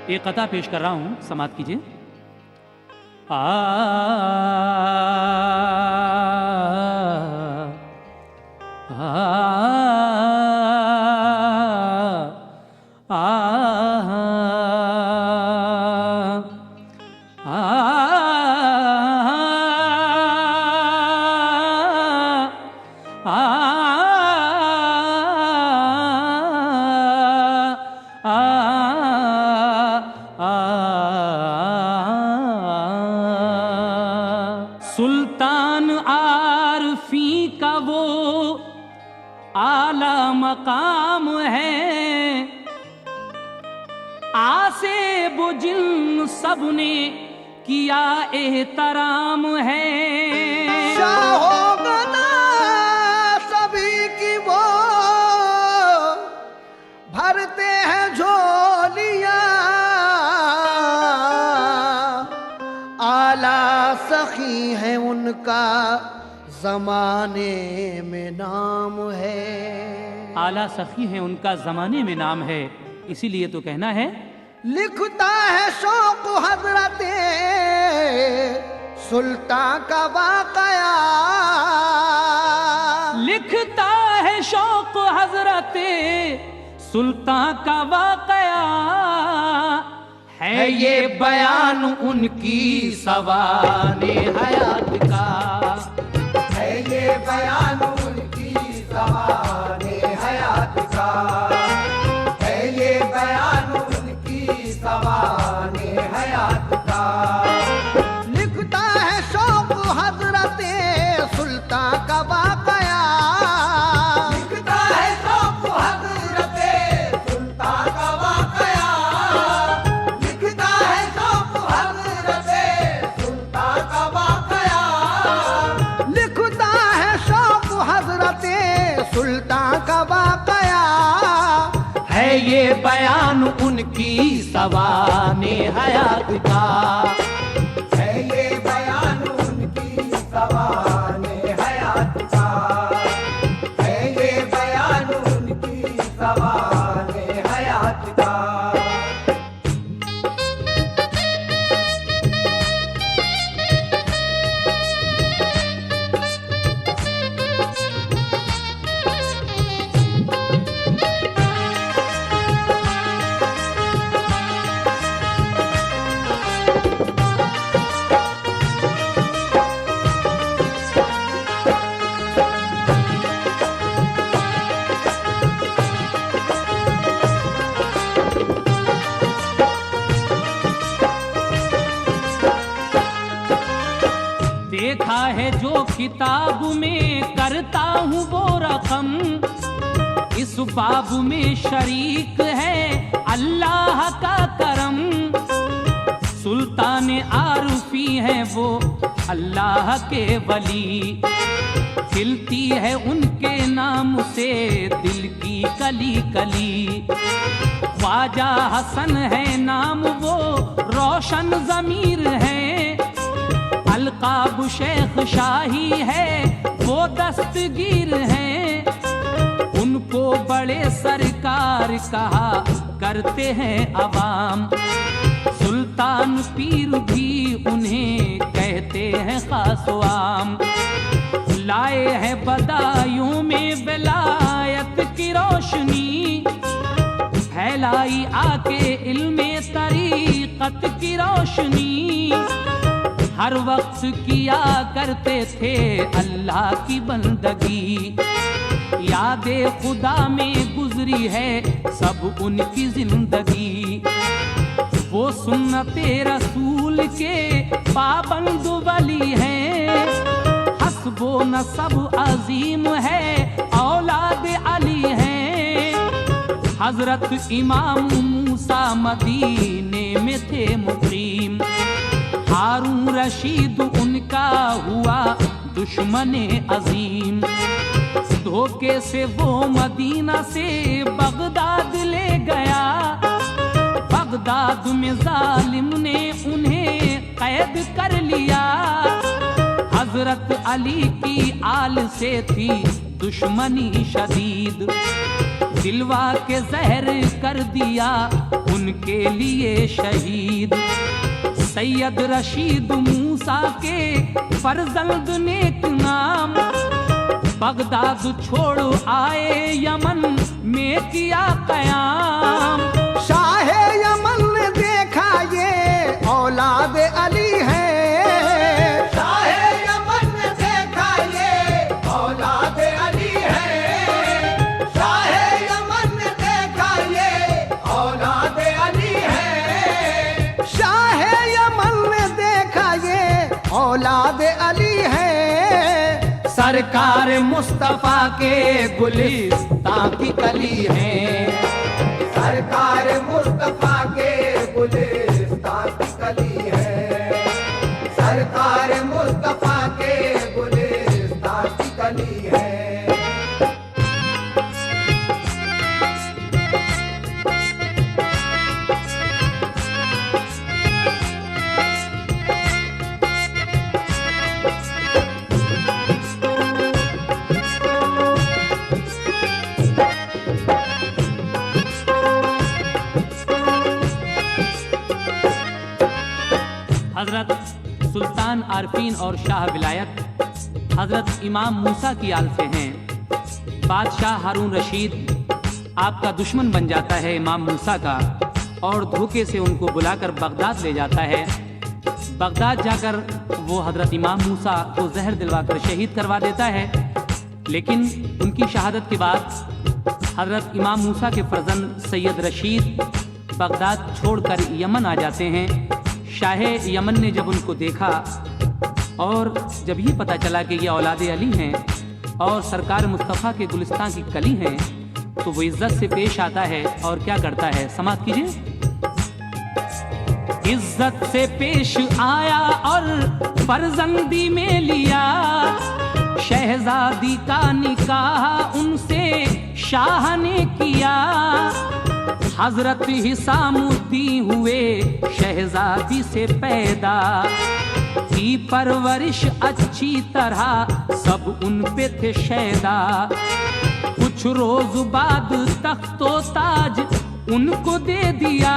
एक कथा पेश कर रहा हूं, समाप्त कीजिए। आ सुल्तान आरफी का वो आला मकाम है, आसे बुजिन सबने किया एहतराम है। शाहोगना सभी की वो भरते हैं झोलियां, आला सखी है उनका जमाने में नाम है। आला सखी है उनका जमाने में नाम है, इसीलिए तो कहना है लिखता है शौक हजरते सुल्तान का वाकया, लिखता है शौक हजरते सुल्तान का वाकया, है ये बयान उनकी सवाने हयात का, है ये बयान उनकी सवाने हयात का, है ये बयान उनकी सवाने हयात का। लिखता है शौक हजरते सुल्तान का वाकया, लिखता है शौक हजरते सुल्तान का वाकया, लिखता है शौक हजरते सुल्तान का वाकया, लिखता है शौक हजरते सुल्तान का वाकया, है ये बयान उनकी सवाने हयात का, है ये बयान उनकी सवाने हयात का, है ये बयान उनकी सवाने हयात का। देखा है जो किताब में करता हूँ वो रकम, इस बाब में शरीक है अल्लाह का करम। सुल्तान आरफी है वो अल्लाह के वली, खिलती है उनके नाम से दिल की कली कली। ख्वाजा हसन है नाम वो रोशन ज़मीर है, अलकाब शेख शाही है वो दस्तगीर हैं। उनको बड़े सरकार कहा करते हैं अवाम, सुल्तान पीर भी उन्हें कहते हैं खास आम। लाए हैं बदायूं में विलायत की रोशनी, फैलाई आके इल्मे तरीक़त की रोशनी। हर वक्त किया करते थे अल्लाह की बंदगी, यादे खुदा में गुजरी है सब उनकी जिंदगी। वो सुन्नते रसूल के पाबंद वली हैं, हस्बो नसब अजीम है औलाद अली हैं। हजरत इमाम मूसा मदीने में थे मुकीम, हारून रशीद उनका हुआ दुश्मने अजीम। धोखे से वो मदीना से बगदाद ले गया, बगदाद में जालिम ने उन्हें कैद कर लिया। हजरत अली की आल से थी दुश्मनी शदीद, दिलवा के जहर कर दिया उनके लिए शहीद। सैयद रशीद मूसा के फर्जंद नेक नाम, बगदाद छोड़ आए यमन में किया कयाम। शाह यमन ने देखा ये औलाद अली है, शाह यमन ने देखा ये औलाद अली है, शाह यमन ने देखा ये औलाद अली है, शाह यमन ने देखा ये औलाद अली है। सरकार मुस्तफा के गुलिस्तां की कली है, सरकार मुस्तफा के गुलिस्तां की कली है, सरकार मुस्तफा के गुलिस्तां की कली है। हजरत सुल्तान आरफीन और शाह विलायत हजरत इमाम मूसा की आल से हैं। बादशाह हारून रशीद आपका दुश्मन बन जाता है इमाम मूसा का, और धोखे से उनको बुलाकर बगदाद ले जाता है। बगदाद जाकर वो हजरत इमाम मूसा को जहर दिलवाकर शहीद करवा देता है। लेकिन उनकी शहादत के बाद हजरत इमाम मूसा के फर्जंद सैयद रशीद बगदाद छोड़कर यमन आ जाते हैं। शाह यमन ने जब उनको देखा और जब ये पता चला कि ये औलादे अली हैं और सरकार मुस्तफ़ा के गुलिस्तां की कली हैं, तो वो इज्जत से पेश आता है और क्या करता है, समाप्त कीजिए। इज्जत से पेश आया और फर्जंदी में लिया, शहजादी का निकाह उनसे शाह ने किया। हजरत हिसामुद्दीन हुए शहजादी से पैदा, की परवरिश अच्छी तरह सब उन पे थे शैदा। कुछ रोज बाद तख्तो ताज उनको दे दिया,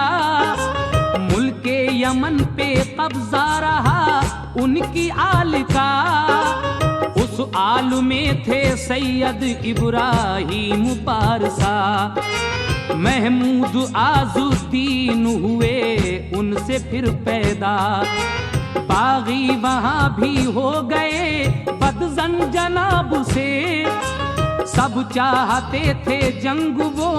मुल्के यमन पे कब्जा रहा उनकी आल का। उस आल में थे सैयद इब्राहिम पारसा, महमूद आजुद्दीन हुए उनसे फिर पैदा। बागी वहां भी हो गए बदजन जनाब से, सब चाहते थे जंग वो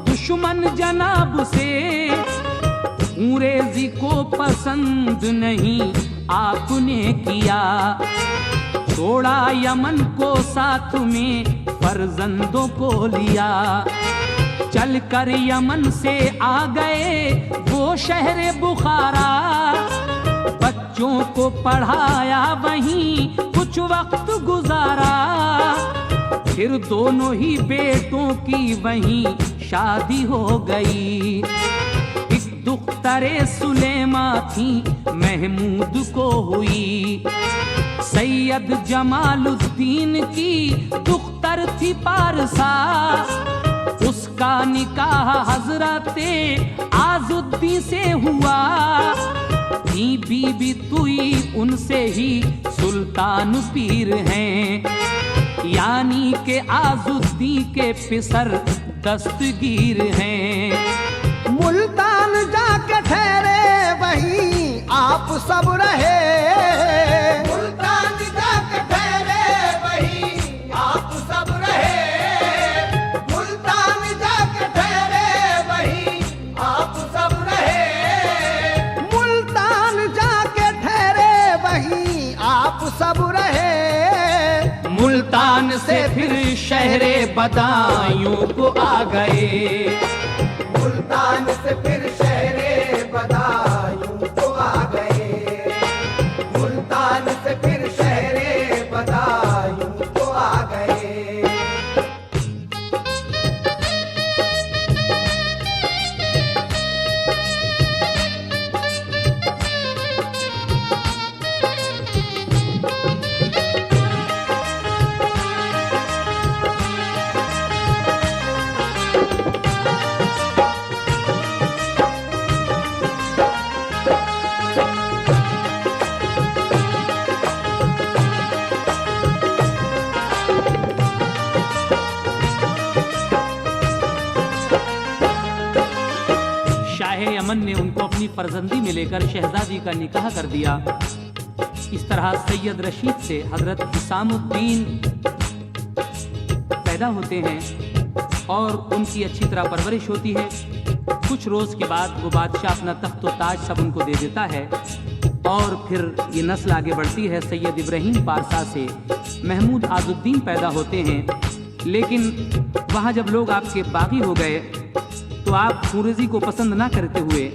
दुश्मन जनाब से। अंग्रेजी को पसंद नहीं आपने किया, छोड़ा यमन को साथ में फर्जंदों को लिया। चल कर यमन से आ गए वो शहर बुखारा, बच्चों को पढ़ाया वहीं कुछ वक्त गुजारा। फिर दोनों ही बेटों की वहीं शादी हो गई। एक दुख्तरे सुलेमा थी महमूद को हुई, सैयद जमालुद्दीन की दुख्तर थी पारसा। उसका निकाह हजरते आजुद्दीन से हुआ, बीबी तुई उनसे ही सुल्तान पीर हैं। यानी के आजुद्दीन के पिसर दस्तगीर हैं। मुल्तान जाके ठहरे वहीं आप सब रहे, मुल्तान जाके ठहरे वहीं आप सब रहे, मुल्तान जाके ठहरे वहीं आप सब रहे, मुल्तान जाके ठहरे वहीं आप सब रहे। मुल्तान से फिर शहरे बदायूं को आ गए, मुल्तान से फिर शहरे बदायूं को आ गए, मुल्तान से फिर शहरे बदायूं को आ गए। फर्जंदी में लेकर शहजादी का निकाह कर दिया। इस तरह सैयद रशीद से हजरत हिसामुद्दीन पैदा होते हैं और उनकी अच्छी तरह परवरिश होती है। कुछ रोज के बाद वो बादशाह अपना तख्त व ताज सब उनको दे देता है और फिर ये नस्ल आगे बढ़ती है। सैयद इब्राहिम पारसा से महमूद आजुद्दीन पैदा होते हैं, लेकिन वहाँ जब लोग आपके बागी हो गए तो आप खुरेजी को पसंद ना करते हुए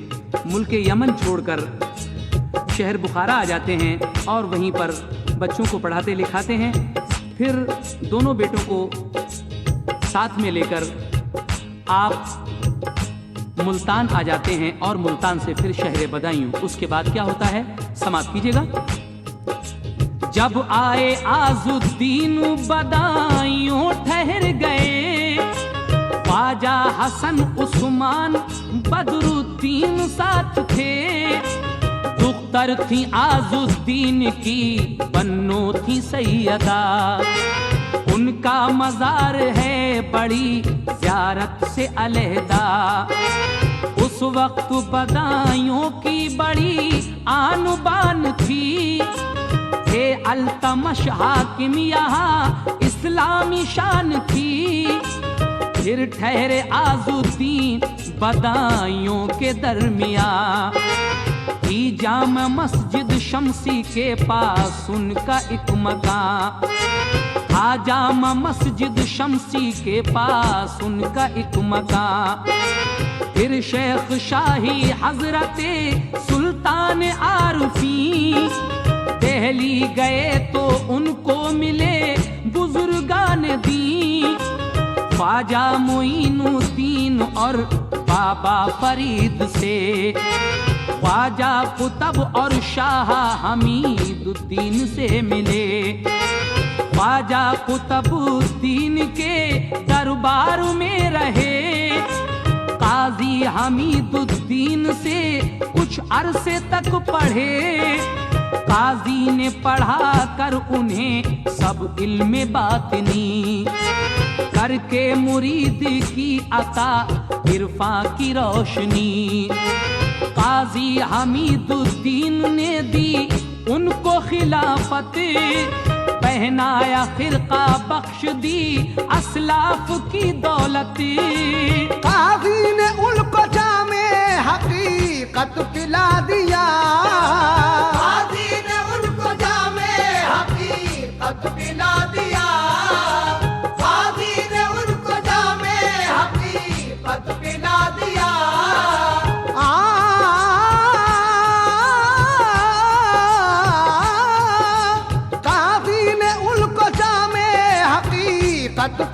मुल्क यमन छोड़कर शहर बुखारा आ जाते हैं और वहीं पर बच्चों को पढ़ाते लिखाते हैं। फिर दोनों बेटों को साथ में लेकर आप मुल्तान आ जाते हैं और मुल्तान से फिर शहर बदायूं। उसके बाद क्या होता है समाप्त कीजिएगा। जब आए आजुद्दीन बदायूं ठहर गए, ख्वाजा हसन उस्मान बदरुद्दीन साथ थे। दुख्तर थी आजुद्दीन की बन्नो थी सैयदा, उनका मज़ार है बड़ी ज़ियारत से अलहदा। उस वक्त बदायूं की बड़ी आन बान थी, थे अल्तमश हाकिम यहाँ इस्लामी शान थी। फिर ठहरे आजुद्दीन बदायूं के दरमियाँ, ही जामा मस्जिद शमसी के पास उनका एक मकान। जामा मस्जिद शमसी के पास उनका एक मकान। फिर शेख शाही हजरते सुल्तान आरफी, दिल्ली गए तो उनको मिले बुजुर्गान दी। ख्वाजा मोइनुद्दीन और बाबा फरीद से, ख्वाजा कुतब और शाह हमीदुद्दीन से मिले। ख्वाजा कुतुबुद्दीन के दरबार में रहे, काजी हमीदुद्दीन से कुछ अरसे तक पढ़े। काजी ने पढ़ा कर उन्हें सब इल्म बातिनी, करके मुरीद की अता इरफा की रोशनी। काजी हमीदुद्दीन ने दी उनको खिलाफत, पहनाया खिरका बख्श दी असलाफ की दौलत। काजी ने उनको जामे हकीकत पिला दिया, काजी ने उनको जामे हकीकत पिला दिया। काजी ने उनको जामे हकीकत पिला दिया।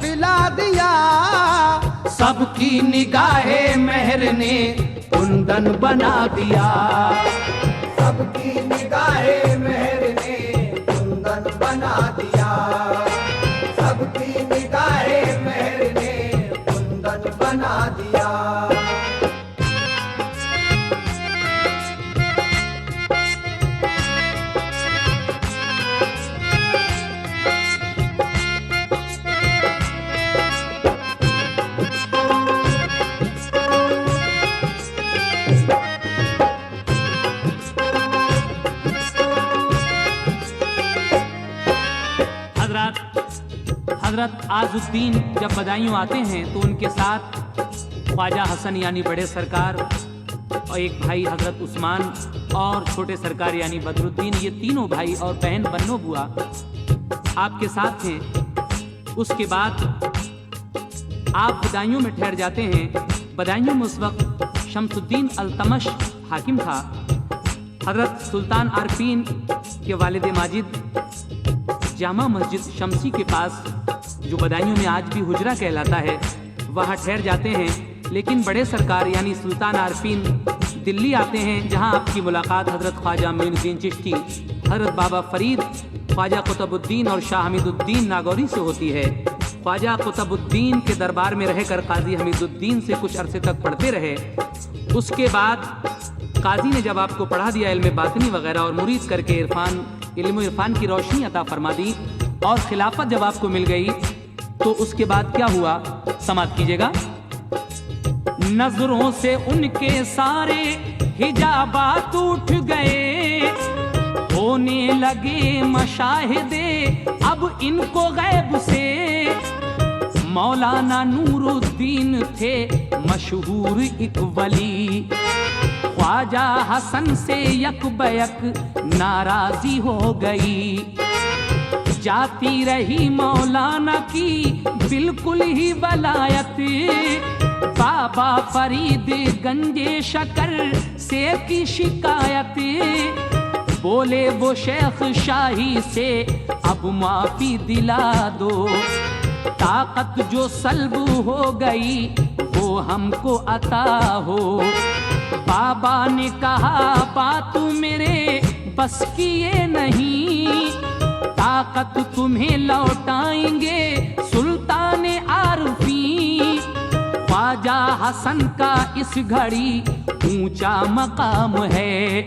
पिला दिया। सबकी निगाहे मेहर ने कुंदन बना दिया, सबकी निगाहे मेहर ने कुंदन बना दिया। सबकी निगाहे मेहर ने कुंदन बना दिया। हजरत आजुद्दीन जब बदायूं आते हैं तो उनके साथ ख्वाजा हसन यानी बड़े सरकार और एक भाई हजरत उस्मान और छोटे सरकार यानी बदरुद्दीन, ये तीनों भाई और बहन बन्नो बुआ आपके साथ हैं। उसके बाद आप बदायूं में ठहर जाते हैं। बदायूं में उस वक्त शमसुद्दीन अल्तमश हाकिम था। हजरत सुल्तान आरफीन के वालिद माजिद जामा मस्जिद शमसी के पास, जो बदायूं में आज भी हुजरा कहलाता है, वहाँ ठहर जाते हैं। लेकिन बड़े सरकार यानी सुल्तान आरफीन दिल्ली आते हैं, जहाँ आपकी मुलाकात हजरत ख्वाजा मोइनुद्दीन चिश्ती, हजरत बाबा फरीद, ख्वाजा कुतुबुद्दीन और शाह हमीदुद्दीन नागौरी से होती है। ख्वाजा कुतुबुद्दीन के दरबार में रहकर काजी हमीदुद्दीन से कुछ अरसे तक पढ़ते रहे। उसके बाद काजी ने जब आपको पढ़ा दिया इल्म बातिनी वगैरह और मुरीद करके इल्म इरफान की रोशनी अता फरमा दी और खिलाफत जब आपको मिल गई तो उसके बाद क्या हुआ समाप्त कीजिएगा। नजरों से उनके सारे हिजाबात उठ गए, होने लगे मशाहिदे अब इनको गैब से। मौलाना नूरुद्दीन थे मशहूर एक वली, ख्वाजा हसन से यकबयक नाराजी हो गई। जाती रही मौलाना की बिल्कुल ही वलायत, बाबा फरीद गंजे शकर से की शिकायत। बोले वो शेख शाही से अब माफी दिला दो, ताकत जो सल्ब हो गई वो हमको अता हो। बाबा ने कहा बात मेरे बस की ये नहीं, ताकत तुम्हें लौटाएंगे सुल्तान आरफी। ख्वाजा हसन का इस घड़ी ऊंचा मकाम है,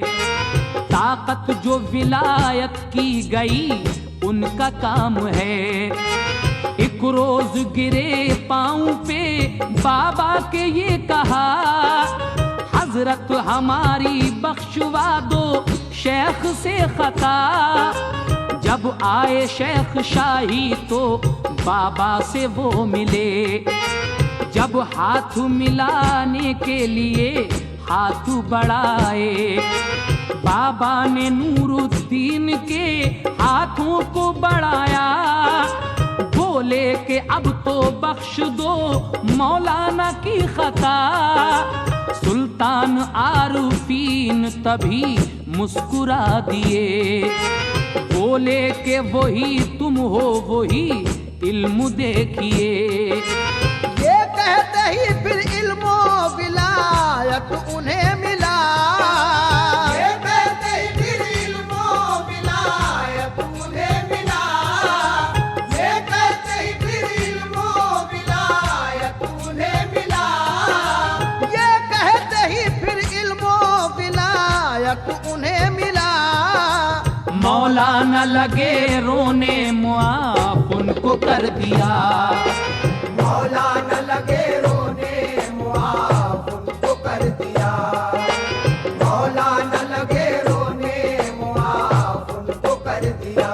ताकत जो विलायत की गई उनका काम है। एक रोज गिरे पांव पे बाबा के ये कहा, हजरत हमारी बख्शवा दो शेख से खता। जब आए शेख शाही तो बाबा से वो मिले, जब हाथ मिलाने के लिए हाथ बढ़ाए, बाबा ने नूरुद्दीन के हाथों को बढ़ाया। बोले कि अब तो बख्श दो मौलाना की खता। सुल्तान आरफीन तभी मुस्कुरा दिए, बोले कि वही तुम हो वही इल्म देखिए। ये कहते ही फिर इल्मो विलायत उन्हें मिला। ये कहते ही फिर इल्मो विलायत उन्हें मिला। ये कहते ही फिर इल्मो विलायत उन्हें मिला। ये कहते ही फिर इल्मो विलायत उन्हें मिला। मौलाना लगे रोने, मुआफ उनको कर दिया। मौलाना लगे रोने, मुआफ उनको कर दिया। मौलाना लगे रोने, मुआफ उनको कर दिया।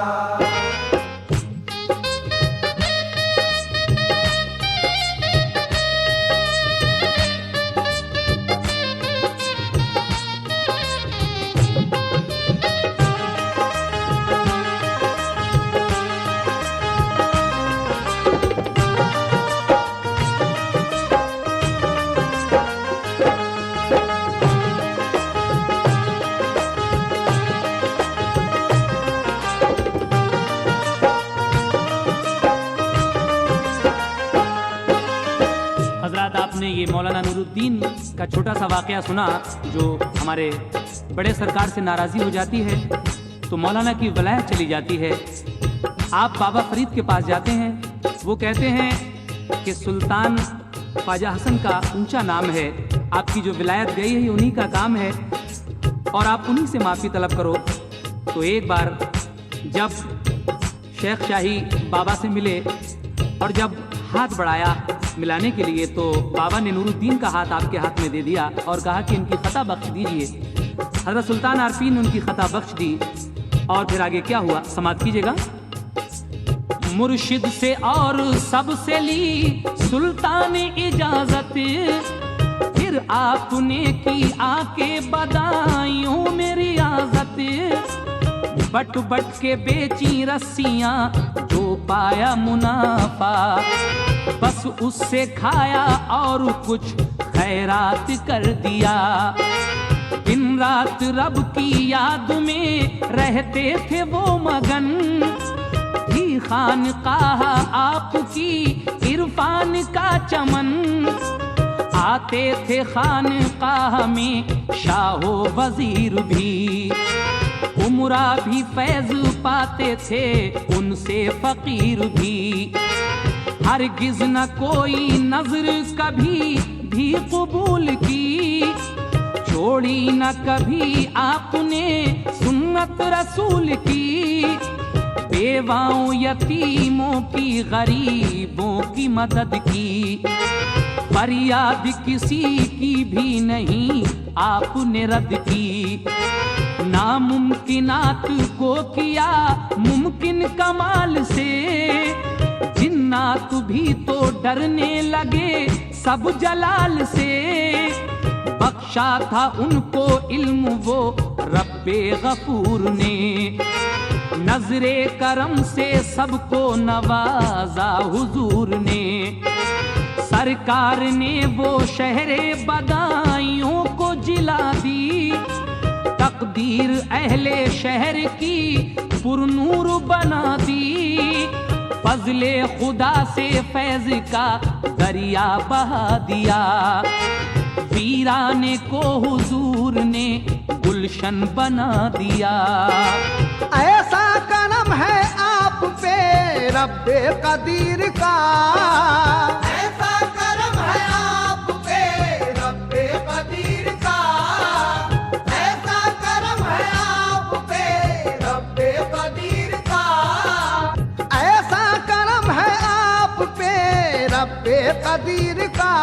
आपने ये मौलाना नूरुद्दीन का छोटा सा वाकया सुना, जो हमारे बड़े सरकार से नाराज़ी हो जाती है तो मौलाना की वलायत चली जाती है। आप बाबा फरीद के पास जाते हैं, वो कहते हैं कि सुल्तान ख्वाजा हसन का ऊंचा नाम है, आपकी जो विलायत गई है उन्हीं का काम है और आप उन्हीं से माफ़ी तलब करो। तो एक बार जब शेख शाही बाबा से मिले और जब हाथ बढ़ाया मिलाने के लिए, तो बाबा ने नूरुद्दीन का हाथ आपके हाथ में दे दिया और कहा कि इनकी खता बख्श दीजिए। हज़रत सुल्तान आरफीन ने उनकी खता बख्श दी और फिर आगे क्या हुआ समाप्त कीजिएगा। मुर्शिद से और सबसे ली सुल्तान इजाजत, फिर आपने की आके बदायूं में रियाजत। बट बट के बेची रस्सियां जो पाया मुनाफा, बस उससे खाया और कुछ खैरात कर दिया। दिन रात रब की याद में रहते थे वो मगन, ही खानकाह आपकी इरफान का चमन। आते थे खानकाह में शाहो वजीर भी, उमरा भी फैज पाते थे उनसे फकीर भी। हरगिज न कोई नजर कभी भी कबूल की, छोड़ी न कभी आपने सुन्नत रसूल की। बेवाओं यतीमों की गरीबों की मदद की, फरियाद किसी की भी नहीं आपने रद्द की। नामुमकिनात को किया मुमकिन कमाल से, जिन्नात भी तो डरने लगे सब जलाल से। बख्शा था उनको इल्म वो रब्बे गफूर ने, नजरे करम से सबको नवाजा हुजूर ने। सरकार ने वो शहरे बदायूं को जिला दी, तकदीर अहले शहर की पुरनूर बना दी। फजले खुदा से फैज का दरिया बहा दिया, वीराने को हुजूर ने गुलशन बना दिया। ऐसा करम है आप पे रब्बे कदीर का, ऐसा करम है आप पे रब्बे कदीर का, ऐसा करम है आप पे रब्बे कदीर का, ऐसा करम है आप पे रब्बे कदीर का।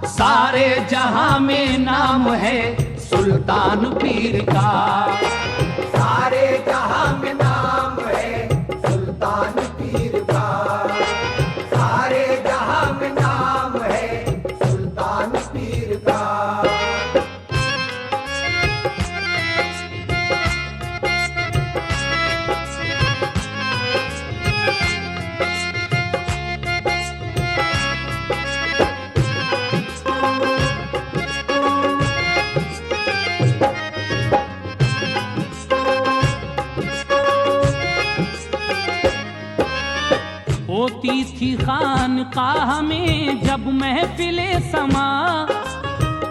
सारे जहां में नाम है सुल्तान पीर का, सारे जहां में नाम है सुल्तान पीर का, सारे जहां में नाम है सुल्तान पीर का। होती थी खानकाह में जब महफिले समा,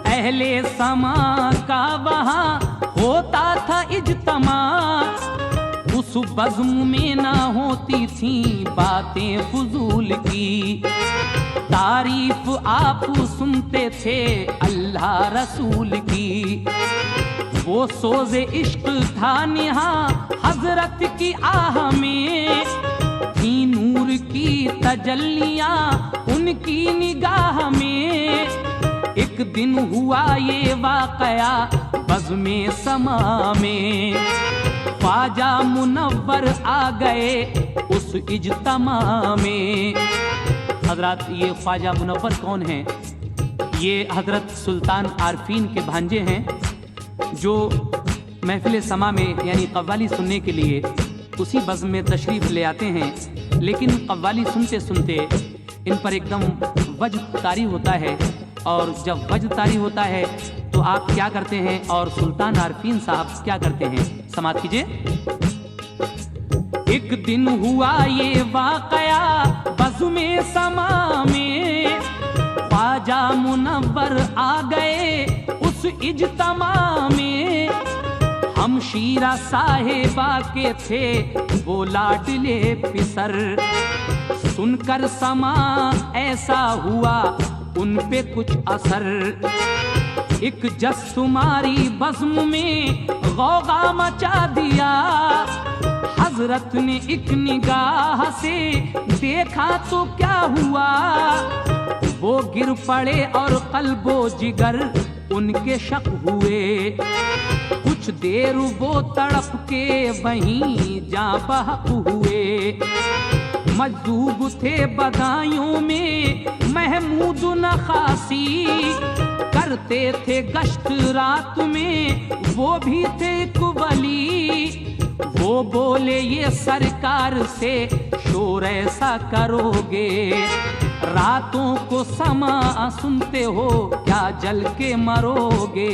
अहले समा का वहाँ होता था इज्तमा। उस बज़्म में ना होती थी बातें फजूल की, तारीफ आप सुनते थे अल्लाह रसूल की। वो सोज़े इश्क था निहा हजरत की आह में, थी नूर की तजल्लियां उनकी निगाह में। एक दिन हुआ ये वाकया बज़्मे समा में, ख्वाजा मुनव्वर आ गए उस इज्तमा में। हजरत ये ख्वाजा मुनव्वर कौन हैं? ये हजरत सुल्तान आरफीन के भांजे हैं, जो महफिल समा में यानी कव्वाली सुनने के लिए उसी बज़्म में तशरीफ़ ले आते हैं। लेकिन कव्वाली सुनते सुनते इन पर एकदम वज्द तारी होता है, और जब वज्द तारी होता है तो आप क्या करते हैं और सुल्तान आरफीन साहब क्या करते हैं? समात कीजिए। एक दिन हुआ ये वाकया बज़्मे समा में, ख्वाजा मुनव्वर आ गए उस इज्तमा में। हमशीरा साहिबा के थे वो लाडले पिसर, सुनकर समा ऐसा हुआ उन पे कुछ असर। एक जस तुम्हारी बज़्म में गौगा मचा दिया, हजरत ने एक निगाह से देखा तो क्या हुआ। वो गिर पड़े और कल्बो जिगर उनके शक हुए, कुछ देर वो तड़प के वहीं जा बहक हुए। मजदूब थे बदायूं में महमूद नखासी, करते थे गश्त रात में वो भी थे एक वली। वो बोले ये सरकार से शोर ऐसा करोगे, रातों को समा सुनते हो क्या जल के मरोगे।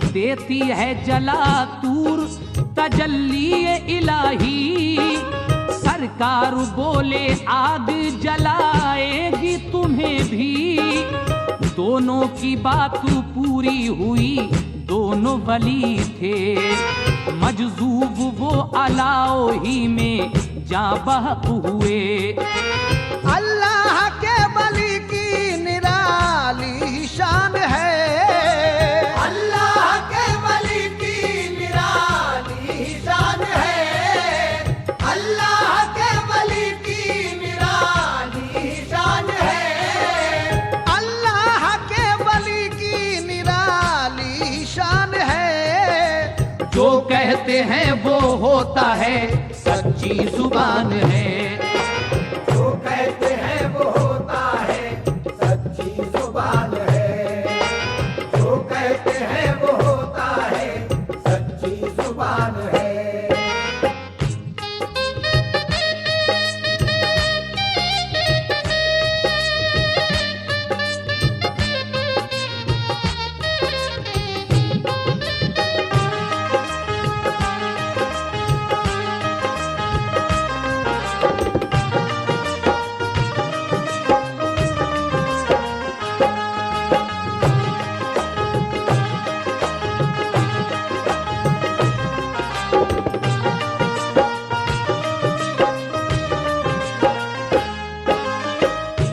देती है जला तूर तजल्ली इलाही, सरकार बोले आग जलाएगी तुम्हें भी। दोनों की बात पूरी हुई, दोनों वली थे मजजूब वो अलाओ ही में जा बहक हुए। अल्लाह के वली की निराली शान है, अल्लाह के वली की निराली शान है, हैं वो होता है, सच्ची जुबान है। जो कहते हैं वो होता है, सच्ची जुबान है। जो कहते हैं वो होता है, सच्ची जुबान है।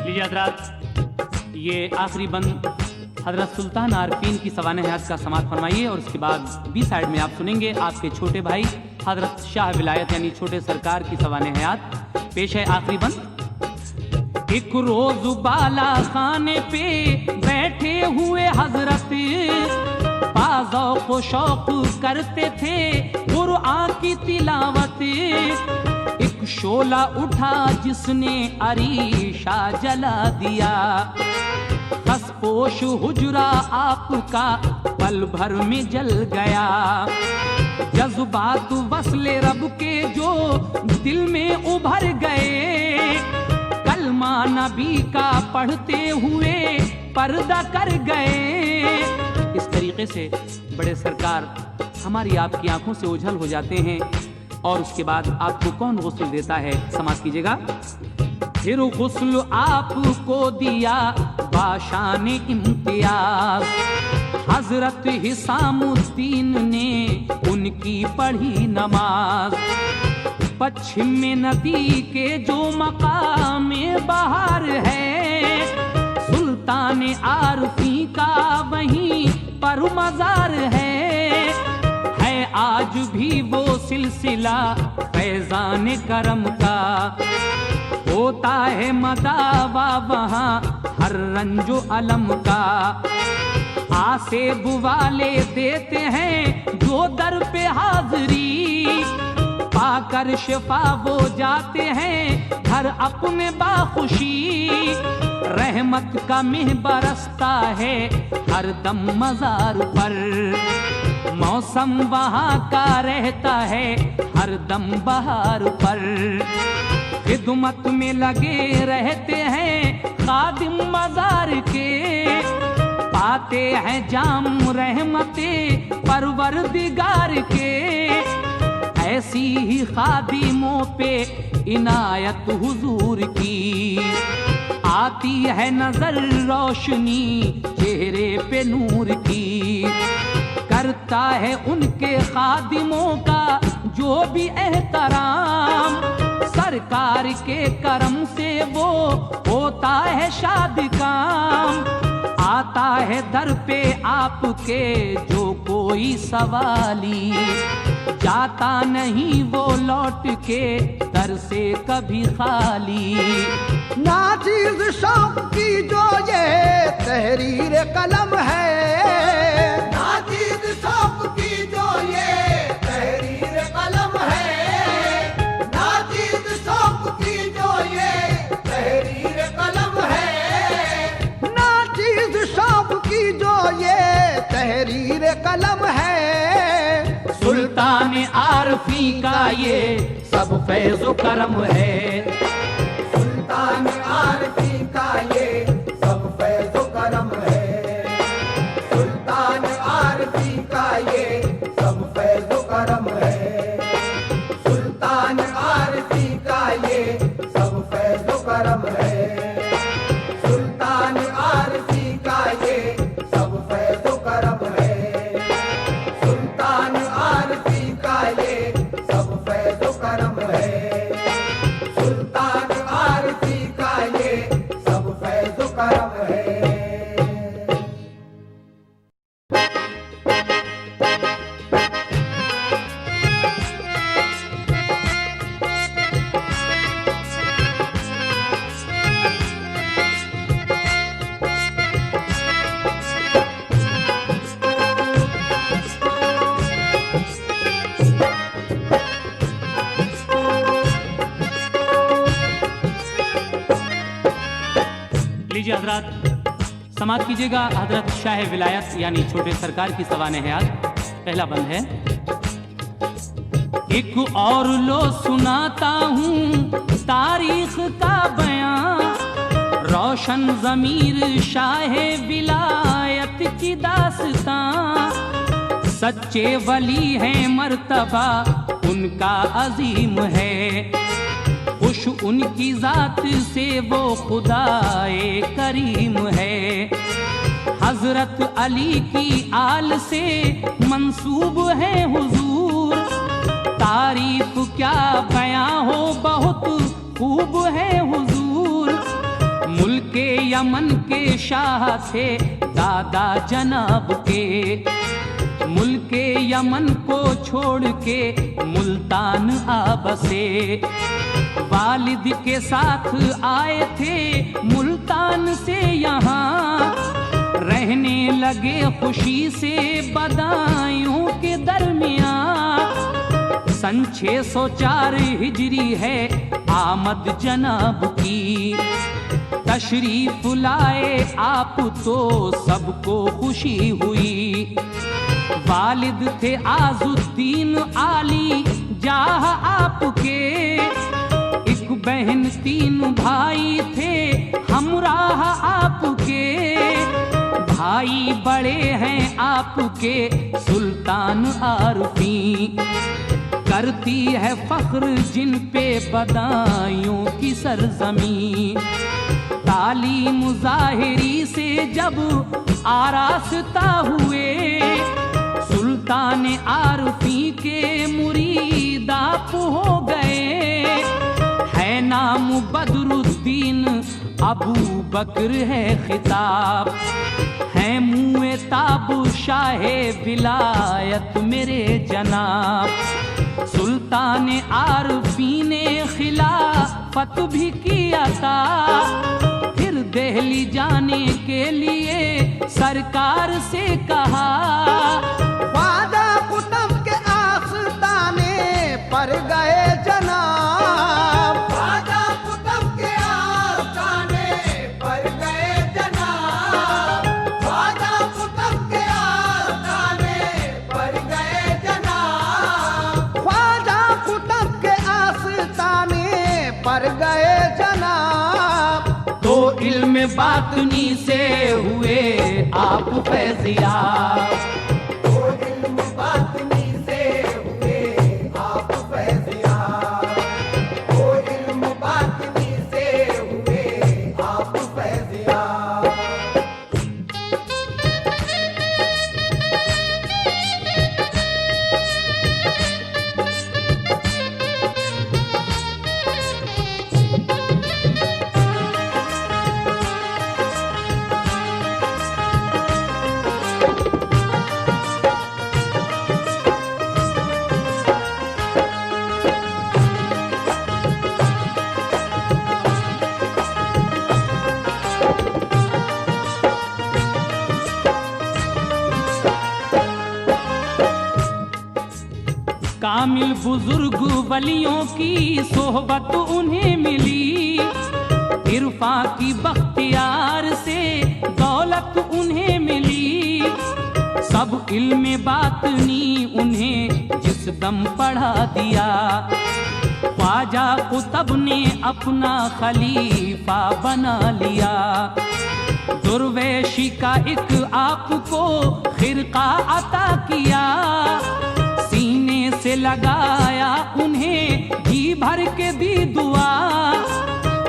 लीजिए हजरात, ये आखिरी बंद हजरत सुल्तान आरफीन की सवाने हयात का समाप्त फरमाइए, और उसके बाद बी साइड में आप सुनेंगे आपके छोटे भाई हजरत शाह विलायत यानी छोटे सरकार की सवाने हयात। पेश है आखिरी बंद। एक रोज बाला खाने पे बैठे हुए हजरत बाज़ौक़ शौक करते थे कुरआन की तिलावत। एक शोला उठा जिसने अरीशा जला दिया, खसपोश हुजरा आपका पल भर में जल गया। जज्बात वस्ले रब के जो दिल में उभर गए, कलमा नबी का पढ़ते हुए पर्दा कर गए। इस तरीके से बड़े सरकार हमारी आपकी आंखों से ओझल हो जाते हैं, और उसके बाद आपको कौन गुस्ल देता है, समाप्त कीजिएगा। फिर गुस्ल आपको दिया बाशान इम्तियाज, हजरत हिसामुद्दीन ने उनकी पढ़ी नमाज। पश्चिम में नदी के जो मकाम बहार है, सुल्तान आरफी का वहीं पर मजार है आज भी वो सिलसिला फैजान करम का। होता है मदावा वहाँ हर रंजो अलम का, आसेब वाले देते हैं जो दर पे हाजरी, पाकर शिफा वो जाते हैं घर अपने बाखुशी। रहमत का मेह बरसता है हर दम मजार पर, मौसम वहाँ का रहता है हर दम बहार पर। खिदमत में लगे रहते हैं खादिम मजार के, पाते हैं जाम रहमते परवरदिगार के। ऐसी ही खादिमों पे इनायत हुजूर की, आती है नजर रोशनी चेहरे पे नूर की। करता है उनके खादिमों का जो भी एहतराम, सरकार के करम से वो होता है शाद काम। आता है दर पे आपके जो कोई सवाली, जाता नहीं वो लौट के दर से कभी खाली। नाचीज शौक की जो ये तहरीर कलम है, नाचीज शौक की जो ये तहरीर कलम है, नाचीज शौक की जो ये तहरीर कलम है, नाचीज शौक की जो ये तहरीर कलम है। सुल्तान आरफी का ये सब फैज़ो करम है, सुल्तान आरफी का ये सब फैज़ो करम है, सुल्तान आरफी का ये सब फैज़ो करम है, सुल्तान आरफी का ये सब फैज़ो करम है, सुल्तान आरफी का ये सब फैज़ो करम है, सुल्तान आरफी का ये सब फैज़ो करम है, सुल्तान साथ समाप्त कीजिएगा हजरत शाह विलायत यानी छोटे सरकार की सवाने है। आज पहला बंद है। एक और लो सुनाता हूँ तारीख का बयां, रोशन ज़मीर शाह विलायत की दास्तां। सच्चे वली हैं मर्तबा उनका अजीम है, खुश उनकी जात से वो खुदाए करीम है। हजरत अली की आल से मंसूब है हुजूर, तारीफ क्या बयां हो बहुत खूब है हुजूर। मुल्के यमन के शाह थे दादा जनाब के, मुल्के यमन को छोड़ के मुल्तान आ बसे। वालिद के साथ आए थे मुल्तान से यहाँ, रहने लगे खुशी से बदायूं के दरमियाँ। सन 604 हिजरी है आमद जनाब की, तशरीफ लाए आप तो सबको खुशी हुई। वालिद थे आजुद्दीन आली जाह आपके, एक बहन 3 भाई थे हमराह आपके। भाई बड़े हैं आपके सुल्तान आरफी, करती है फख्र जिन पे बदायूं की सरजमी। तालीम ज़ाहिरी से जब आरास्ता हुए, सुल्तान आरफी के मुरीद आप हो गए। है नाम बदरुद्दीन अबू बकर है खिताब, है मुए ताबू शाहे विलायत मेरे जनाब। सुल्तान आरफी ने खिलाफत भी किया था, फिर दिल्ली जाने के लिए सरकार से कहा। ख्वाजा कुतुब के आस्ताने पर गए जनाब, ख्वाजा कुतुब के आस्ताने पर गए जनाब, ख्वाजा कुतुब के आस्ताने पर गए जनाब, ख्वाजा कुतुब के आस्ताने पर गए जनाब। तो इल्म बातनी से हुए आप फैज़याब, कामिल बुजुर्ग वलियों की सोहबत उन्हें मिली, इरफा की बख्तियार से दौलत उन्हें मिली। सब इल्म बातनी उन्हें जिस दम पढ़ा दिया, ख्वाजा कुतुब ने अपना खलीफा बना लिया। दुर्वेशी का एक आपको खिरका अता किया, सीने से लगाया उन्हें जी भर के दी दुआ।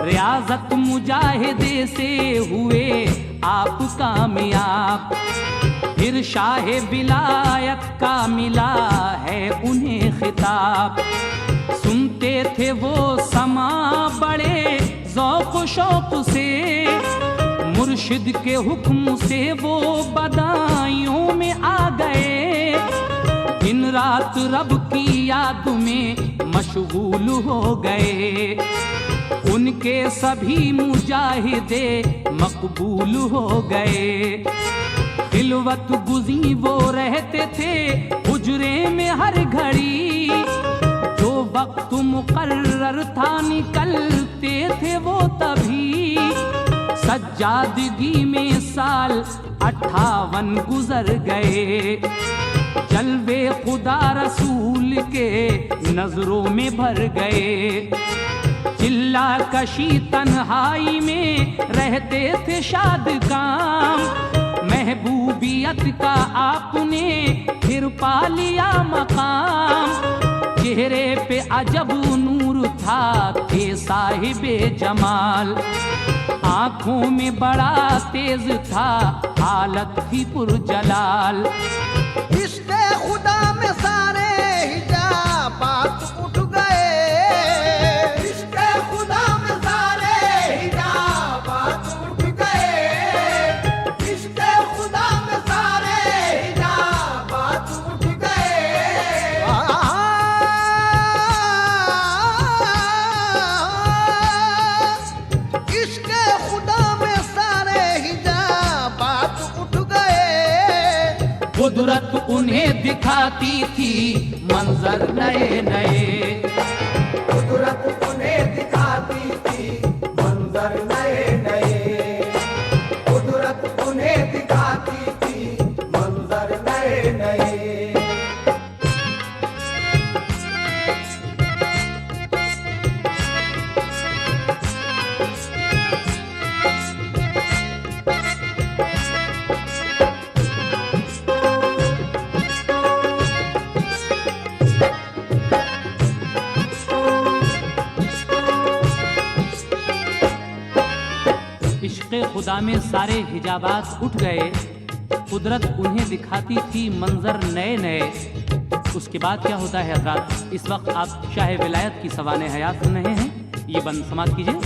रियाजत मुजाहिदे से हुए आप कामयाब, फिर शाह विलायत का मिला है उन्हें खिताब। सुनते थे वो समा बड़े ज़ौक़ शौक़ से, मुर्शिद के हुक्म से वो बदायूं में आ गए। दिन रात रब की याद में मशगूल हो गए, उनके सभी मुजाहिदे मकबूल हो गए। खिलवत गुज़ी वो रहते थे हुजरे में हर घड़ी, जो वक्त मुकर्रर था निकलते थे वो तभी। सज्जादगी में साल 58 गुजर गए। जलवे खुदा रसूल के नजरों में भर गए। चिल्ला कशी तन्हाई में रहते थे शाद काम, महबूबियत का आपने फिर पा लिया मकाम। चेहरे पे अजब नूर था, थे साहिबे जमाल। आंखों में बड़ा तेज था, हालत थी पुरजलाल। इश्क़े खुदा में सारे हिजाबात उठ गए। इश्क़े खुदा में सारे हिजाबात उठ गए। इश्क़े खुदा में सारे हिजाबात उठ गए। इश्क़े खुदा में सारे हिजाबात उठ गए। कुदरत उन्हें दिखाती थी मंजर नए नए। कुदरत उन्हें दिखाती थी मंजर नए नए। कुदरत उन्हें दिखाती थी मंजर नए नए। इश्क़े खुदा में सारे हिजाबात उठ गए। कुदरत उन्हें दिखाती थी मंजर नए नए। उसके बाद क्या होता है हज़रात? इस वक्त आप शाह विलायत की सवाने हयात सुन रहे हैं। ये बंद समाप्त कीजिए।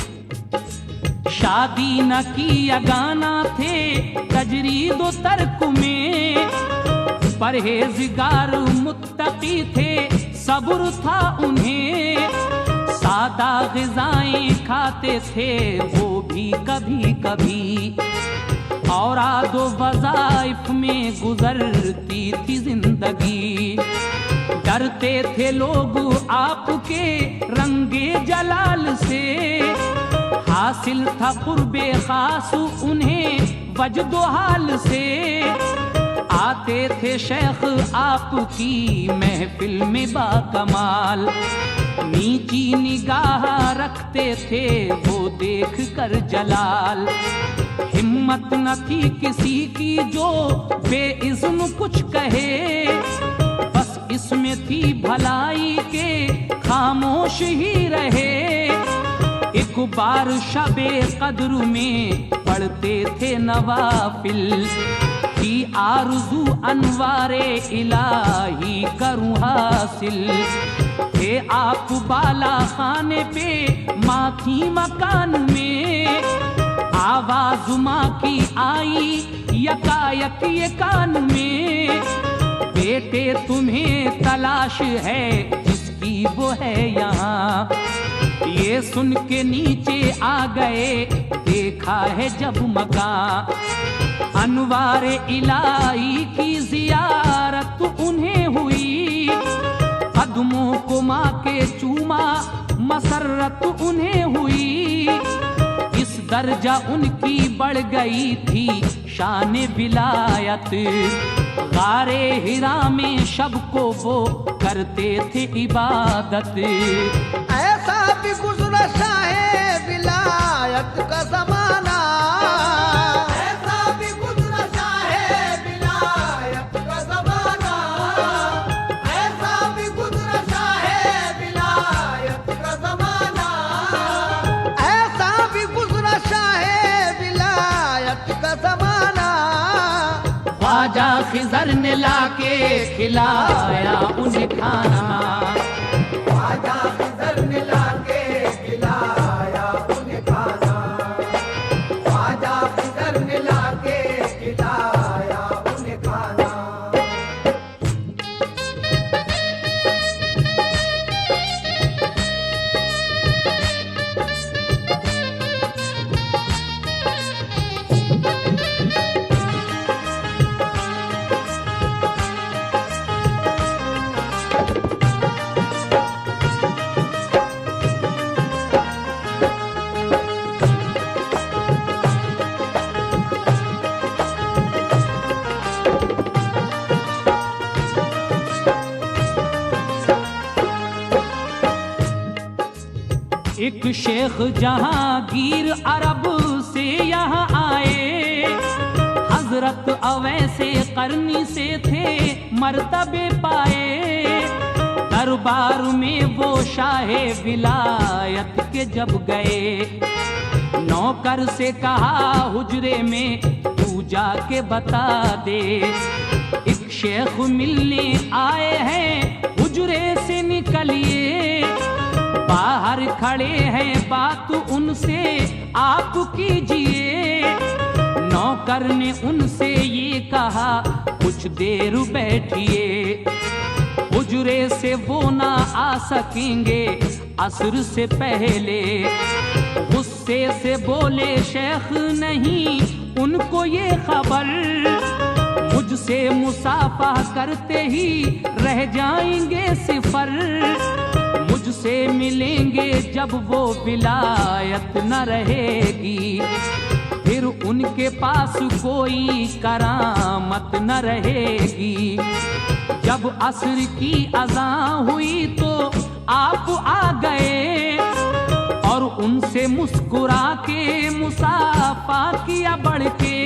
शादी न की अगाना थे तजरीद तर्क में, परहेज़गार मुत्तकी थे, सब्र था उन्हें। सादा ग़िज़ाएं खाते थे वो भी कभी कभी, और आदो वज़ाइफ में गुजरती थी जिंदगी। डरते थे लोग आपके रंगे जलाल से, हासिल था कुर्बे खास उन्हें वजदो हाल से। आते थे शेख आपकी महफिल में बाकमाल, नीची निगाह रखते थे वो देख कर जलाल। हिम्मत न थी किसी की जो बेइज़्न कुछ कहे, बस इसमें थी भलाई के खामोश ही रहे। एक बार शबे कद्र में पढ़ते थे नवाफिल, की आरज़ू अनवारे इलाही करूँ हासिल। थे आप बाला खाने पे माथी मकान में, आवाज माँ की आई यकायक ये कान में। बेटे तुम्हें तलाश है जिसकी वो है यहाँ, ये सुन के नीचे आ गए देखा है जब मकान। अनवारे इलाही की जियारत उन्हें हुई, कदमों को माँ के चूमा मसरत उन्हें हुई। इस दर्जा उनकी बढ़ गई थी शान विलायत, गारे हिरा में शब को वो करते थे इबादत। ऐसा भी गुज़रा शाहे विलायत का ज़माना, ऐसा भी गुज़रा शाहे विलायत का ज़माना। ऐसा भी गुज़रा शाहे विलायत का ज़माना। ऐसा भी गुज़रा शाहे विलायत का ज़माना। ख्वाजा खिज़र ने लाके खिलाया उन्हें खाना, ख्वाजा खिज़र ने लाके खिलाया उन्हें खाना। ख्वाजा खिज़र ने लाके खिलाया उन्हें खाना। एक शेख जहांगीर अरब से यहाँ आए, हजरत अवैसे करनी से थे मर्तबे पाए। दरबार में वो शाहे विलायत के जब गए, नौकर से कहा हुजरे में तू जाके बता दे, एक शेख मिलने आए हैं हुजरे से निकलिए। बाहर खड़े हैं बात उनसे आप कीजिए। नौकर ने उनसे ये कहा कुछ देर बैठिए, हुजरे से वो ना आ सकेंगे असर से पहले। गुस्से से बोले शेख नहीं उनको ये खबर, मुझसे मुसाफा करते ही रह जाएंगे सिफर। मुझसे मिलेंगे जब वो विलायत न रहेगी, फिर उनके पास कोई करामत न रहेगी। जब असर की अज़ान हुई तो आप आ गए और उनसे मुस्कुरा के मुसाफा किया बढ़ के।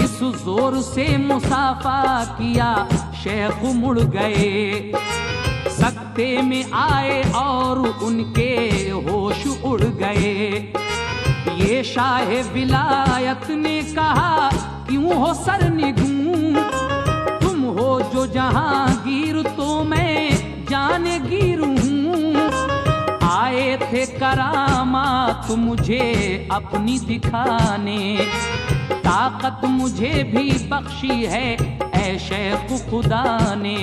इस जोर से मुसाफा किया शेख मुड़ गए, सकते में आए और उनके होश उड़ गए। ये शाहे विलायत ने कहा क्यों हो सरनिगूं, तुम हो जो जहांगीर तो मैं जानगीर हूँ। आए थे करामात मुझे अपनी दिखाने, ताकत मुझे भी बख्शी है ऐ शेख खुदा ने।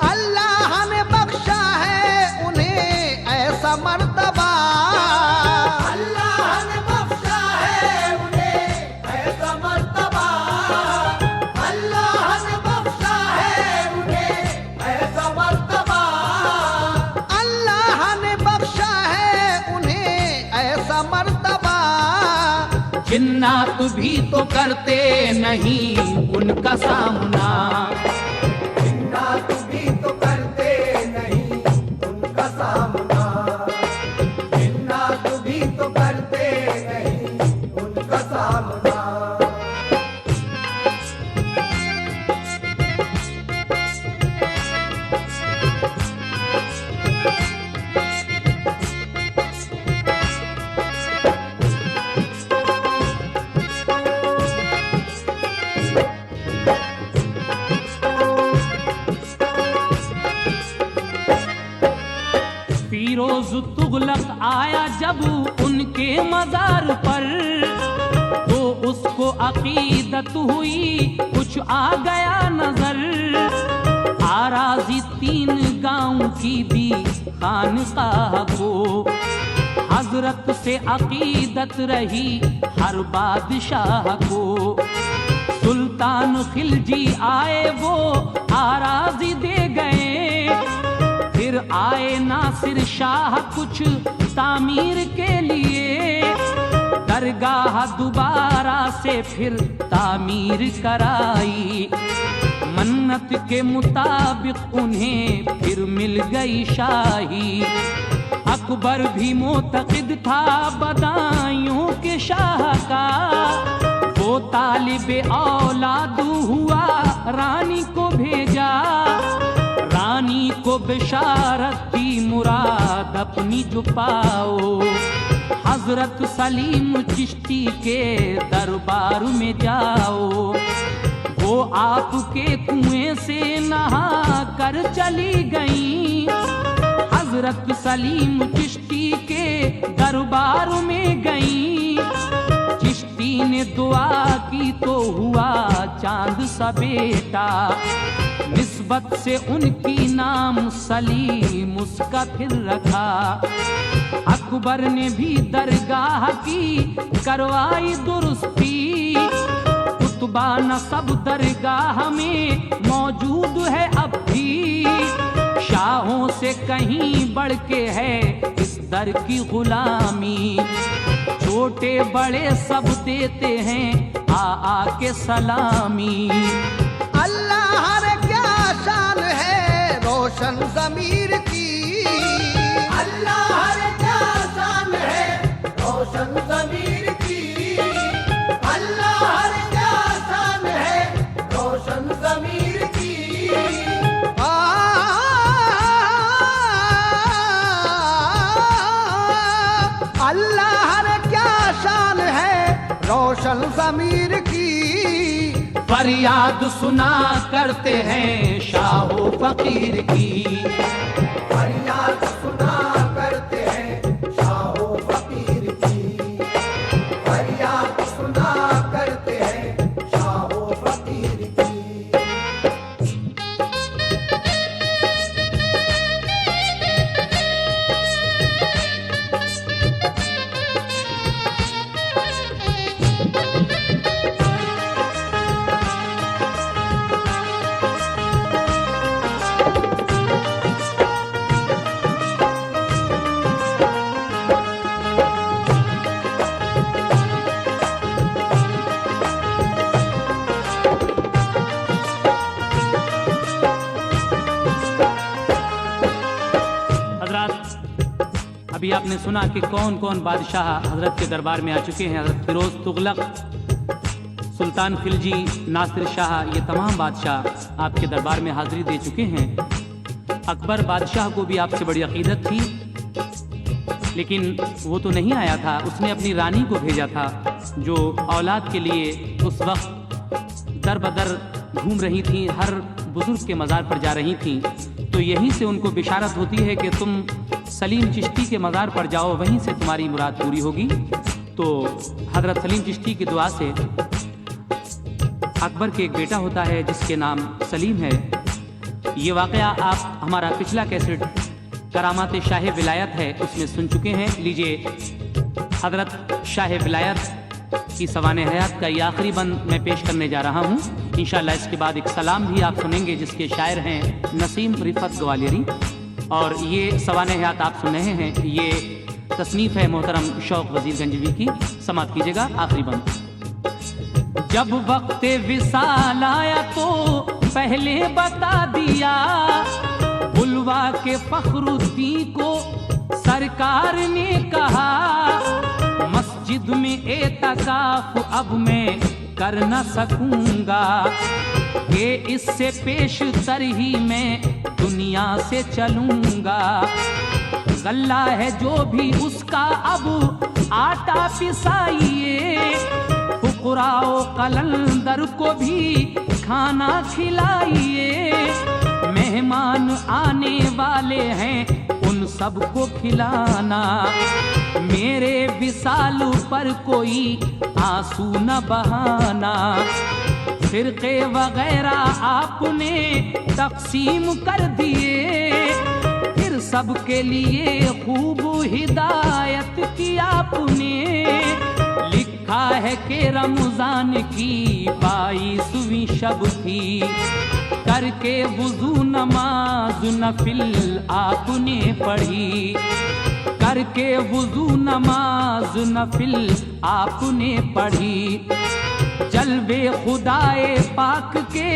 अल्लाह ने बख्शा है उन्हें ऐसा मर्तबा, अल्लाह ने बख्शा है उन्हें ऐसा मर्तबा, अल्लाह ने बख्शा है उन्हें ऐसा मर्तबा, अल्लाह ने बख्शा है उन्हें ऐसा मर्तबा। जिन्नात भी तो करते नहीं उनका सामना, जिन्नात भी तो करते नहीं उनका सामना, जिन्नात भी तो करते नहीं उनका सामना। फिरोज तुगलक आया जब उनके मजार पर, तो उसको अकीदत हुई कुछ आ गया नजर। आराजी 3 गांव की दी खानकाह को, हजरत से अकीदत रही हर बादशाह को। सुल्तान खिलजी आए वो आराजी दे गए, फिर आए नासिर शाह कुछ तामीर के लिए। दरगाह दोबारा से फिर तामीर कराई, मन्नत के मुताबिक उन्हें फिर मिल गई शाही। अकबर भी मोतकिद था बदायूं के शाह का, वो तालिबे औलाद हुआ रानी को भेजा। रानी को बिशारत की मुराद अपनी जो पाओ, हजरत सलीम चिश्ती के दरबार में जाओ। वो आपके कुएं से नहा कर चली गई, हजरत सलीम चिश्ती के दरबार में गई। चिश्ती ने दुआ की तो हुआ चांद सा बेटा, निस्बत से उनकी नाम सलीम उसका फिर रखा। अकबर ने भी दरगाह की करवाई दुरुस्ती, कुतबा नसब दरगाह में मौजूद है अब भी। शाहों से कहीं बढ़ के है इस दर की गुलामी, छोटे बड़े सब देते हैं आ के सलामी। अल्लाह रे क्या शान है रोशन ज़मीर की, अल्लाह रे क्या रोशन ज़मीर की। अल्लाह हर क्या शान है रोशन ज़मीर की। अल्लाह रे क्या शान है रोशन ज़मीर की। फरियाद सुना करते हैं शाहो फकीर की। फरियाद सुना करते हैं शाहो फकीर की। फरियाद सुना करते हैं शाहो फकीर की। अभी आपने सुना कि कौन कौन बादशाह हजरत के दरबार में आ चुके हैं। हजरत फिरोज तुगलक, सुल्तान खिलजी, नासिर शाह, ये तमाम बादशाह आपके दरबार में हाजिरी दे चुके हैं। अकबर बादशाह को भी आपसे बड़ी अकीदत थी, लेकिन वो तो नहीं आया था। उसने अपनी रानी को भेजा था, जो औलाद के लिए उस वक्त दर बदर घूम रही थी, हर बुजुर्ग के मज़ार पर जा रही थी। तो यहीं से उनको बिशारत होती है कि तुम सलीम चिश्ती के मज़ार पर जाओ, वहीं से तुम्हारी मुराद पूरी होगी। तो हज़रत सलीम चिश्ती की दुआ से अकबर के एक बेटा होता है जिसके नाम सलीम है। ये वाक़या आप हमारा पिछला कैसेट करामात शाह विलायत है उसमें सुन चुके हैं। लीजिए, हज़रत शाह विलायत की सवाने हयात का ये आखिरी बंद मैं पेश करने जा रहा हूँ। इंशाअल्लाह इसके बाद एक सलाम भी आप सुनेंगे जिसके शायर हैं नसीम रिफत ग्वालियरी, और ये सवाने हयात आप सुन रहे हैं। ये तसनीफ़ है मोहतरम शौक वजीर गंजवी की। समात कीजिएगा आखिरी बंद। जब वक्त विसाल आया तो पहले बता दिया, बुलवा के फखरुद्दीन को सरकार ने कहा, मस्जिद में एतकाफ अब मैं कर न सकूंगा, कि इससे पेश तर ही मैं दुनिया से चलूंगा। गल्ला है जो भी उसका अब आटा पिसाइए, फुकराओ कलंदर को भी खाना खिलाइए, मेहमान आने वाले हैं उन सबको खिलाना, मेरे विसाल पर कोई आंसू न बहाना। फिरके वगैरह आपने तकसीम कर दिए, फिर सबके लिए खूब हिदायत की आपने। लिखा है कि रमजान की 22वीं शब थी, करके वुजू नमाज नफिल आपने पढ़ी, करके वुजू नमाज नफिल आपने पढ़ी। जलवे खुदाए पाक के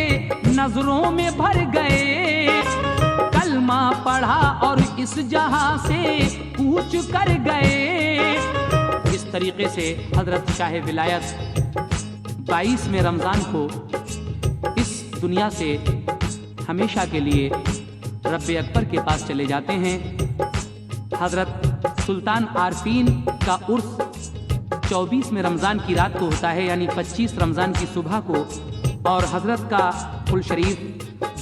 नजरों में भर गए, कलमा पढ़ा और इस जहां से कूच कर गए। इस तरीके से हजरत शाह विलायत 22वें रमज़ान को इस दुनिया से हमेशा के लिए रब्बे अकबर के पास चले जाते हैं। हजरत सुल्तान आरफीन का उर्स 24वें रमज़ान की रात को होता है, यानी 25 रमज़ान की सुबह को, और हजरत का फुल शरीफ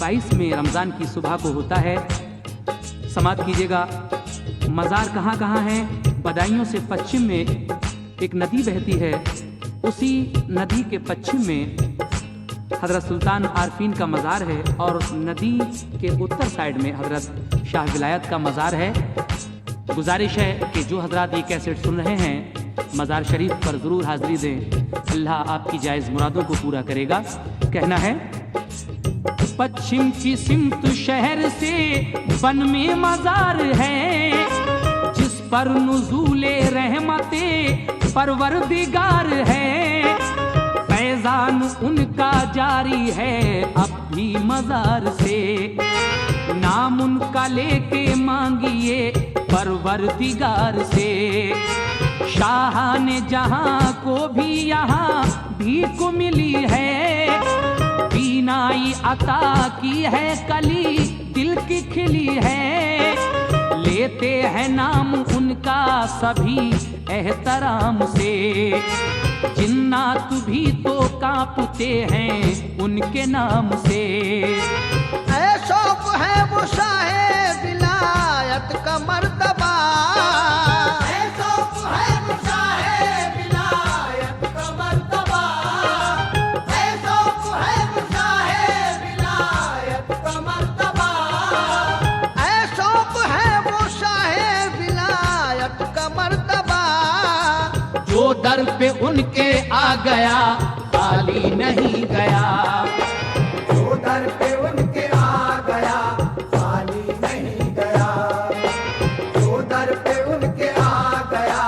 22वें रमज़ान की सुबह को होता है। समात कीजिएगा। मज़ार कहाँ कहाँ है? बदायूं से पश्चिम में एक नदी बहती है, उसी नदी के पश्चिम में हजरत सुल्तान आरफीन का मज़ार है, और नदी के उत्तर साइड में हजरत शाह विलायत का मज़ार है। गुजारिश है कि जो हजरात ये कैसेट सुन रहे हैं मज़ार शरीफ पर ज़रूर हाज़िरी दें, अल्लाह आपकी जायज़ मुरादों को पूरा करेगा। कहना है, पश्चिम की सिमत शहर से बन में मज़ार है, जिस पर नुज़ूले रहमते परवरदिगार है, फैज़ान उनका जारी है अब भी मज़ार से, नाम उनका लेके मांगिए परवरदिगार से। शाह ने जहां को भी यहाँ भीख मिली है, बीनाई अता की है कली दिल की खिली है। लेते हैं नाम उनका सभी एहतराम से, जिन्नात भी तो कांपते हैं उनके नाम से। ऐ शौक है वो शाहे विलायत का मर्तबा, है शौक है वो शाहे विलायत का मर्तबा, है शौक है वो शाहे विलायत का मर्तबा, ऐ शौक है वो शाहे विलायत का मर्तबा। जो दर पे उनके आ गया खाली नहीं गया, जो दर पे उनके आ गया खाली नहीं गया, जो दर पे उनके आ गया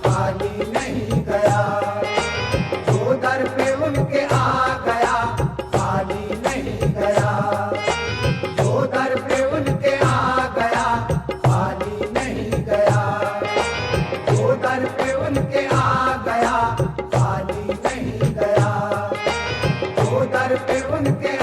खाली नहीं गया, जो दर पे उनके आ गया खाली नहीं गया, जो दर पे उनके आ गया खाली नहीं गया, जो दर पे उनके आ गया खाली नहीं गया, जो दर पे उनके